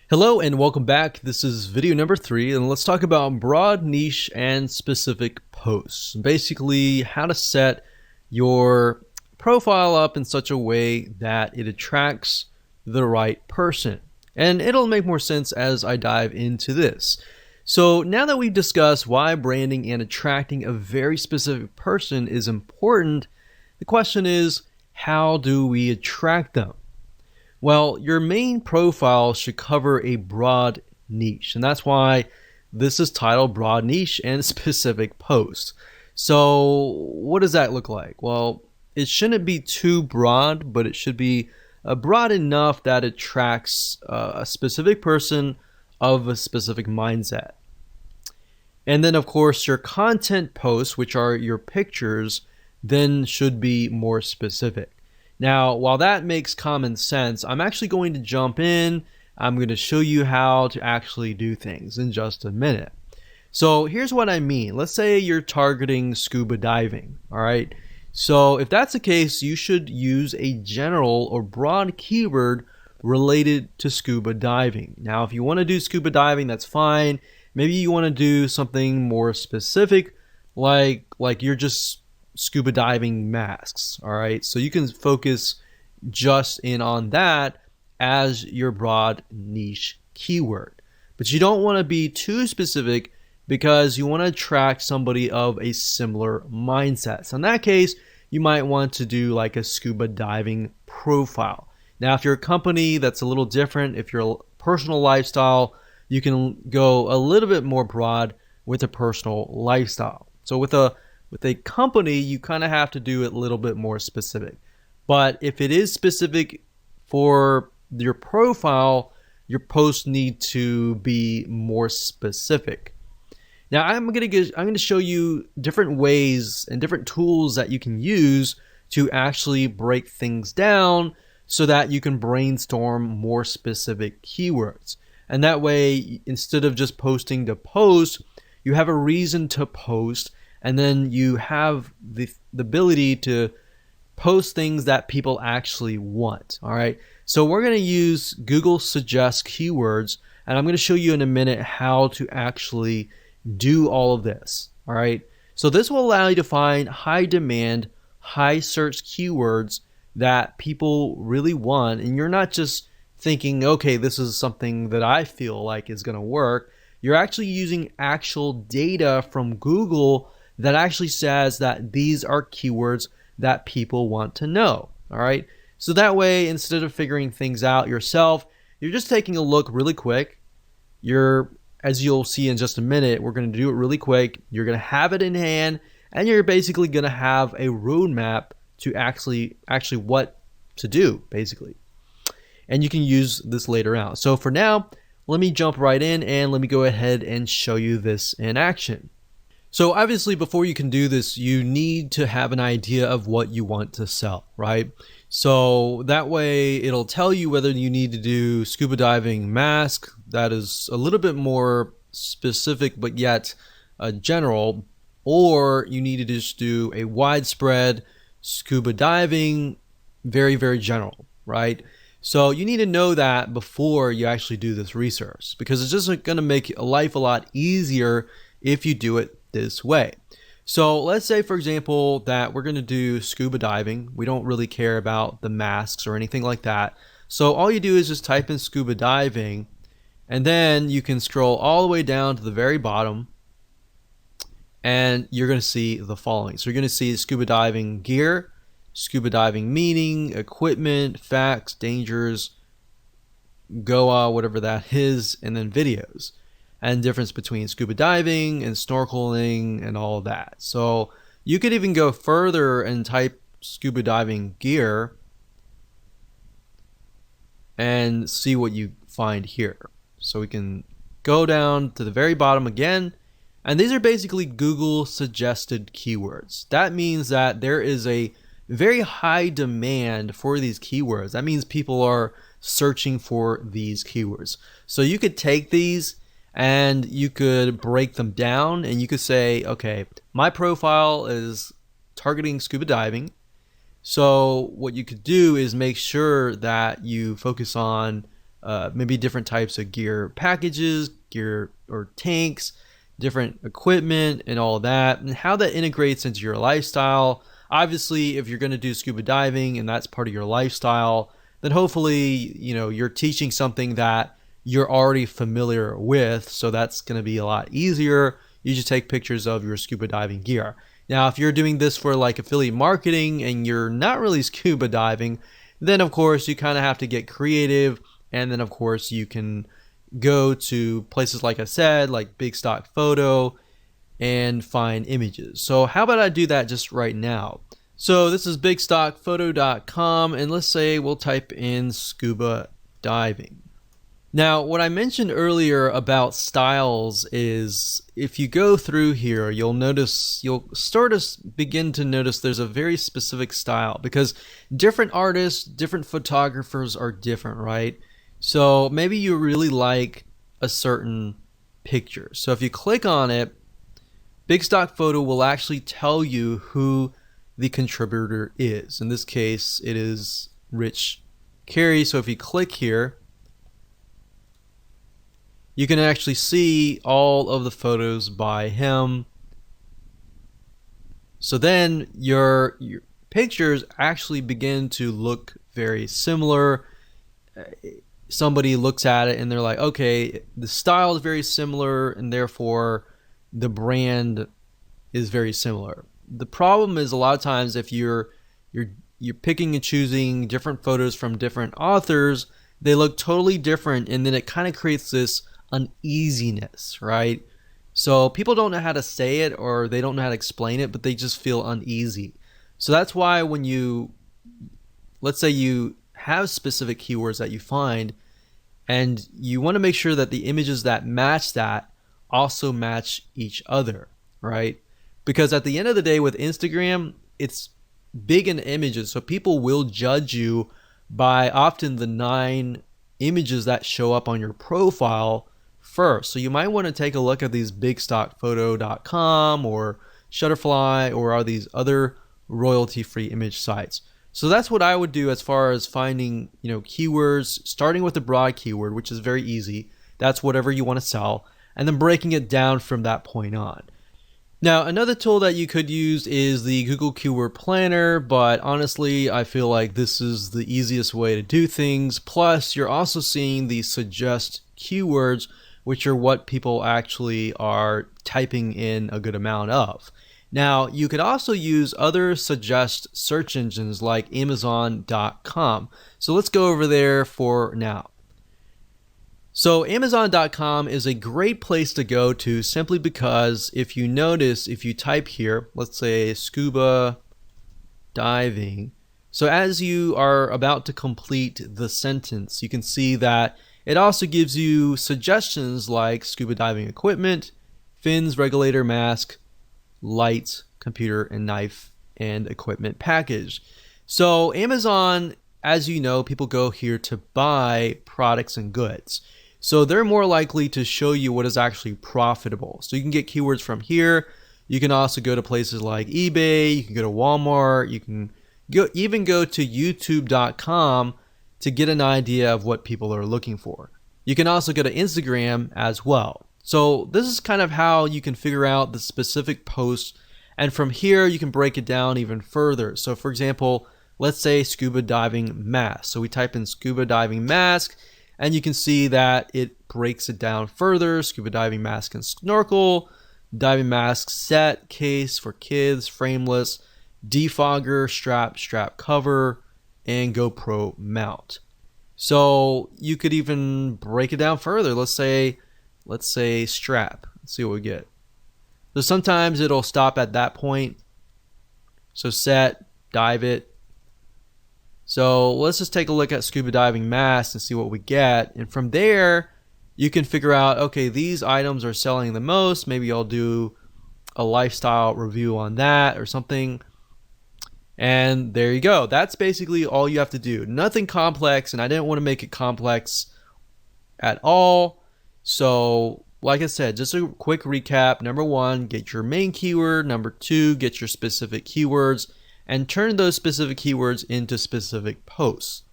Hello and welcome back. This is video number 3 and let's talk about broad niche and specific posts. Basically how to set your profile up in such a way that it attracts the right person. And it'll make more sense as I dive into this. So now that we've discussed why branding and attracting a very specific person is important, the question is, how do we attract them? Well, your main profile should cover a broad niche, and that's why this is titled Broad Niche and Specific Post. So what does that look like? Well, it shouldn't be too broad, but it should be broad enough that it attracts a specific person of a specific mindset. And then, of course, your content posts, which are your pictures, then should be more specific. Now, while that makes common sense, I'm actually going to jump in. I'm going to show you how to actually do things in just a minute. So here's what I mean. Let's say you're targeting scuba diving, all right? So if that's the case, you should use a general or broad keyword related to scuba diving. Now, if you want to do scuba diving, that's fine. Maybe you want to do something more specific, like you're just scuba diving masks. All right, so you can focus just in on that as your broad niche keyword, but you don't want to be too specific because you want to attract somebody of a similar mindset. So in that case, you might want to do like a scuba diving profile. Now, if you're a company, that's a little different. If you're a personal lifestyle, you can go a little bit more broad with a personal lifestyle. So with a company, you kind of have to do it a little bit more specific. But if it is specific for your profile, your posts need to be more specific. Now, I'm going to show you different ways and different tools that you can use to actually break things down so that you can brainstorm more specific keywords. And that way, instead of just posting to post, you have a reason to post. And then you have the ability to post things that people actually want. All right. So we're going to use Google Suggest keywords, and I'm going to show you in a minute how to actually do all of this. All right. So this will allow you to find high demand, high search keywords that people really want. And you're not just thinking, okay, this is something that I feel like is going to work. You're actually using actual data from Google that actually says that these are keywords that people want to know. All right. So that way, instead of figuring things out yourself, you're just taking a look really quick. As you'll see in just a minute, we're going to do it really quick. You're going to have it in hand, and you're basically going to have a roadmap to actually what to do, basically. And you can use this later on. So for now, let me jump right in and let me go ahead and show you this in action. So obviously, before you can do this, you need to have an idea of what you want to sell, right? So that way it'll tell you whether you need to do scuba diving mask, that is a little bit more specific but yet general, or you need to just do a widespread scuba diving, very, very general, right? So you need to know that before you actually do this research, because it's just going to make life a lot easier if you do it this way. So let's say, for example, that we're going to do scuba diving. We don't really care about the masks or anything like that. So all you do is just type in scuba diving, and then you can scroll all the way down to the very bottom, and you're going to see the following. So you're going to see scuba diving gear, scuba diving meaning, equipment, facts, dangers, Goa, whatever that is, and then videos. And difference between scuba diving and snorkeling and all of that. So you could even go further and type scuba diving gear and see what you find here. So we can go down to the very bottom again, and these are basically Google suggested keywords. That means that there is a very high demand for these keywords. That means people are searching for these keywords. So you could take these and you could break them down, and you could say, okay, my profile is targeting scuba diving. So what you could do is make sure that you focus on maybe different types of gear packages, gear or tanks, different equipment and all that, and how that integrates into your lifestyle. Obviously, if you're going to do scuba diving and that's part of your lifestyle, then hopefully, you're teaching something that you're already familiar with. So that's going to be a lot easier. You just take pictures of your scuba diving gear. Now, if you're doing this for like affiliate marketing and you're not really scuba diving, then of course you kind of have to get creative. And then of course you can go to places like I said, like Big Stock Photo, and find images. So how about I do that just right now? So this is bigstockphoto.com, and let's say we'll type in scuba diving. Now, what I mentioned earlier about styles is if you go through here, you'll start to begin to notice there's a very specific style, because different artists, different photographers are different, right? So maybe you really like a certain picture. So if you click on it, Big Stock Photo will actually tell you who the contributor is. In this case, it is Rich Carey. So if you click here, you can actually see all of the photos by him. So then your pictures actually begin to look very similar. Somebody looks at it and they're like, okay, the style is very similar and therefore the brand is very similar. The problem is a lot of times if you're picking and choosing different photos from different authors, they look totally different, and then it kind of creates this uneasiness, right? So people don't know how to say it, or they don't know how to explain it, but they just feel uneasy. So that's why when let's say you have specific keywords that you find, and you want to make sure that the images that match that also match each other, right? Because at the end of the day with Instagram, it's big in images, so people will judge you by often the 9 images that show up on your profile first. So you might want to take a look at these bigstockphoto.com or Shutterfly or these other royalty-free image sites. So that's what I would do as far as finding, keywords, starting with the broad keyword, which is very easy. That's whatever you want to sell, and then breaking it down from that point on. Now, another tool that you could use is the Google Keyword Planner, but honestly, I feel like this is the easiest way to do things. Plus, you're also seeing the suggest keywords, which are what people actually are typing in a good amount of. Now, you could also use other suggest search engines like Amazon.com. So let's go over there for now. So Amazon.com is a great place to go to simply because if you notice, if you type here, let's say scuba diving. So as you are about to complete the sentence, you can see that it also gives you suggestions like scuba diving equipment, fins, regulator, mask, lights, computer, and knife and equipment package. So Amazon, as you know, people go here to buy products and goods. So they're more likely to show you what is actually profitable. So you can get keywords from here. You can also go to places like eBay. You can go to Walmart. You can even go to YouTube.com to get an idea of what people are looking for. You can also go to Instagram as well. So this is kind of how you can figure out the specific posts. And from here, you can break it down even further. So for example, let's say scuba diving mask. So we type in scuba diving mask, and you can see that it breaks it down further. Scuba diving mask and snorkel, diving mask set, case for kids, frameless, defogger, strap cover, and GoPro mount. So you could even break it down further. Let's say strap. Let's see what we get. So sometimes it'll stop at that point. So set, dive it. So let's just take a look at scuba diving mask and see what we get. And from there, you can figure out, okay, these items are selling the most. Maybe I'll do a lifestyle review on that or something. And there you go. That's basically all you have to do. Nothing complex, and I didn't want to make it complex at all. So like I said, just a quick recap. Number 1, get your main keyword. Number 2, get your specific keywords and turn those specific keywords into specific posts.